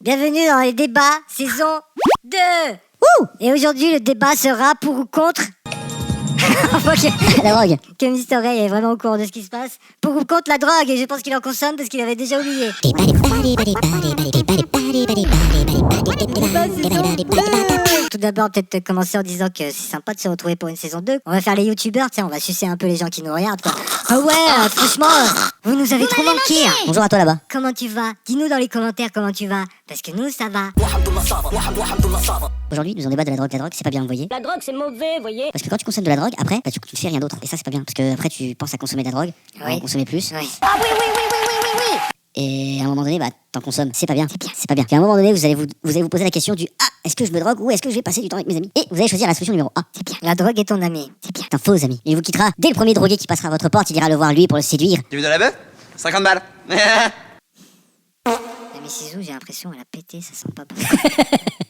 Bienvenue dans les débats, saison 2. Ouh. Et aujourd'hui, le débat sera pour ou contre la drogue. Que Mister Ray est vraiment au courant de ce qui se passe. Pour ou contre la drogue, et je pense qu'il en consomme parce qu'il avait déjà oublié. Tout d'abord, peut-être commencer en disant que c'est sympa de se retrouver pour une saison 2. On va faire les youtubeurs, tiens, on va sucer un peu les gens qui nous regardent, quoi. Ah ouais, franchement, vous nous avez trop manqué. Bonjour à toi là-bas. Comment tu vas? Dis-nous dans les commentaires comment tu vas, parce que nous, ça va. Aujourd'hui, nous en débat de la drogue. La drogue, c'est pas bien, vous voyez. La drogue, c'est mauvais, voyez. Parce que quand tu consommes de la drogue, après, tu fais rien d'autre. Et ça, c'est pas bien. Parce que après, tu penses à consommer de la drogue, à en consommer plus. Oui. Ah oui. Et à un moment donné, t'en consommes. C'est pas bien. C'est pas bien. Puis à un moment donné, vous allez vous poser la question du est-ce que je me drogue ou est-ce que je vais passer du temps avec mes amis? Et vous allez choisir la solution numéro A. C'est bien. La drogue est ton ami. C'est bien. C'est un faux ami. Il vous quittera dès le premier drogué qui passera à votre porte. Il ira le voir lui pour le séduire. Tu veux de la bœuf? 50 balles. Mais Sizou, j'ai l'impression elle a pété, ça sent pas bon.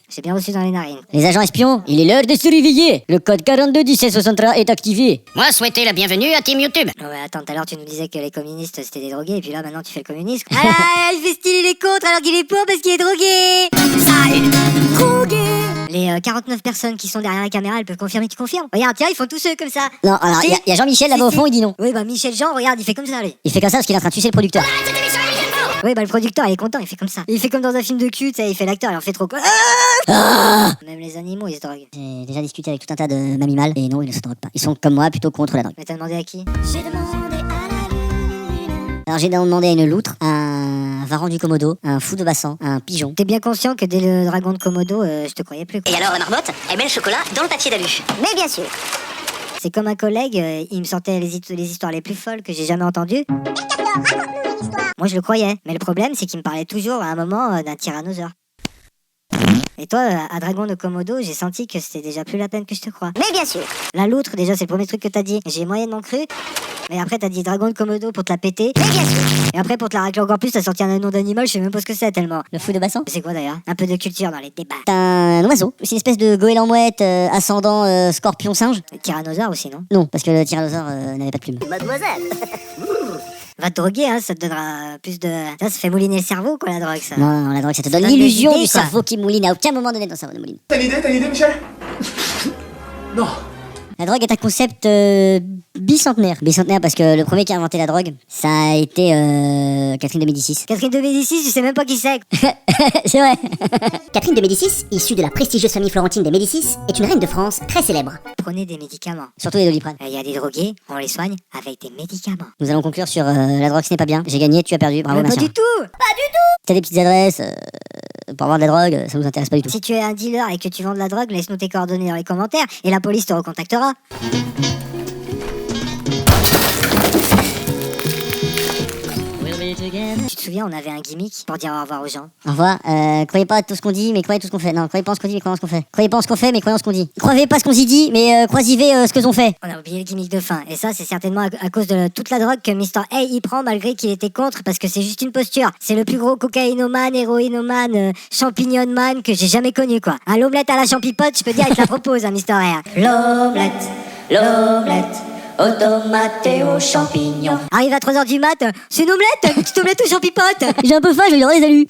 J'ai bien reçu dans les narines. Les agents espions, il est l'heure de se réveiller. Le code 421763 est activé. Moi, souhaitez la bienvenue à Team YouTube. Non mais attends, tout à l'heure tu nous disais que les communistes c'était des drogués, et puis là maintenant tu fais le communisme. Ah là, il fait style, il est contre alors qu'il est pour parce qu'il est drogué. Sale drogué. Les 49 personnes qui sont derrière la caméra, elles peuvent confirmer, tu confirmes? Regarde, tiens, ils font tous ceux comme ça. Non, alors, il y a Jean-Michel là-bas au fond, il dit non. Oui, bah Michel Jean, regarde, il fait comme ça, lui. Il fait comme ça parce qu'il est en train de sucer le producteur. Oui, bah le producteur, il est content, il fait comme ça. Il fait comme dans un film de cul, tu sais, il fait l'acteur, il en fait trop quoi. Même les animaux, ils se droguent. J'ai déjà discuté avec tout un tas de mamimales et non, ils ne se droguent pas. Ils sont comme moi, plutôt contre la drogue. Mais t'as demandé à qui? J'ai demandé à la lune. Alors j'ai demandé à une loutre, un varan du Komodo, un fou de Bassan, un pigeon. T'es bien conscient que dès le dragon de Komodo, je te croyais plus, quoi. Et alors, la marmotte, elle met le chocolat dans le papier d'alu. Mais bien sûr. C'est comme un collègue, il me sortait les histoires les plus folles que j'ai jamais entendues. Moi je le croyais, mais le problème c'est qu'il me parlait toujours à un moment d'un tyrannosaure. Et toi, à Dragon de Komodo, j'ai senti que c'était déjà plus la peine que je te crois. Mais bien sûr. La loutre, déjà c'est le premier truc que t'as dit, j'ai moyennement cru. Mais après t'as dit Dragon de Komodo pour te la péter. Mais bien sûr. Et après pour te la racler encore plus, t'as sorti un nom d'animal, je sais même pas ce que c'est tellement. Le fou de Bassan. C'est quoi d'ailleurs? Un peu de culture dans les débats. C'est un oiseau. C'est une espèce de goéland mouette ascendant scorpion singe. Le tyrannosaure aussi, non? Non, parce que le tyrannosaure n'avait pas de plumes. Mademoiselle. Va te droguer, hein, ça te donnera plus de... Ça fait mouliner le cerveau, quoi, la drogue, ça. Non, la drogue, ça te donne donne des l'illusion idées, du quoi. cerveau qui mouline. À aucun moment donné dans le cerveau ne mouline. T'as une idée, Michel? Non. La drogue est un concept bicentenaire. Bicentenaire parce que le premier qui a inventé la drogue, ça a été Catherine de Médicis. Catherine de Médicis, tu sais même pas qui c'est. C'est vrai. Catherine de Médicis, issue de la prestigieuse famille florentine des Médicis, est une reine de France très célèbre. Prenez des médicaments. Surtout les Doliprane. Il y a des drogués, on les soigne avec des médicaments. Nous allons conclure sur la drogue, ce n'est pas bien. J'ai gagné, tu as perdu. Bravo, Mais ma pas sœur. du tout. T'as des petites adresses pour avoir de la drogue, ça nous intéresse pas du tout. Si tu es un dealer et que tu vends de la drogue, laisse-nous tes coordonnées dans les commentaires et la police te recontactera. Tu te souviens, on avait un gimmick pour dire au revoir aux gens. Au revoir. Croyez pas à tout ce qu'on dit, mais croyez tout ce qu'on fait. Non, croyez pas en ce qu'on dit, mais croyez en ce qu'on fait. Croyez pas en ce qu'on fait, mais croyez en ce qu'on dit. Croyez pas ce qu'on s'y dit, mais croyez ce que l'on fait. On a oublié le gimmick de fin. Et ça, c'est certainement à cause de toute la drogue que Mr. A y prend malgré qu'il était contre parce que c'est juste une posture. C'est le plus gros cocaïnomane, héroïnomane, champignonman que j'ai jamais connu, quoi. Un l'omelette à la champipote, je peux dire, il te la propose, hein, Mr. A. L'omelette automatée aux champignons. Arrive à 3h du mat, c'est une omelette, une petite omelette aux champipotes. J'ai un peu faim, je vais lui rendre les alus.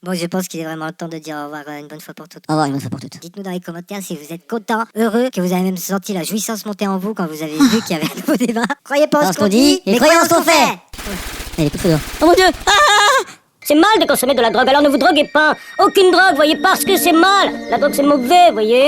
Bon, je pense qu'il est vraiment le temps de dire au revoir une bonne fois pour toutes. Au revoir, une bonne fois pour toutes. Dites-nous dans les commentaires si vous êtes content, heureux, que vous avez même senti la jouissance monter en vous quand vous avez vu qu'il y avait un nouveau débat. Croyez pas en ce qu'on dit, mais croyez en ce qu'on fait. Allez, coup de feu dehors. Oh mon dieu. C'est mal de consommer de la drogue, alors ne vous droguez pas. Aucune drogue, voyez, parce que c'est mal. La drogue, c'est mauvais, voyez.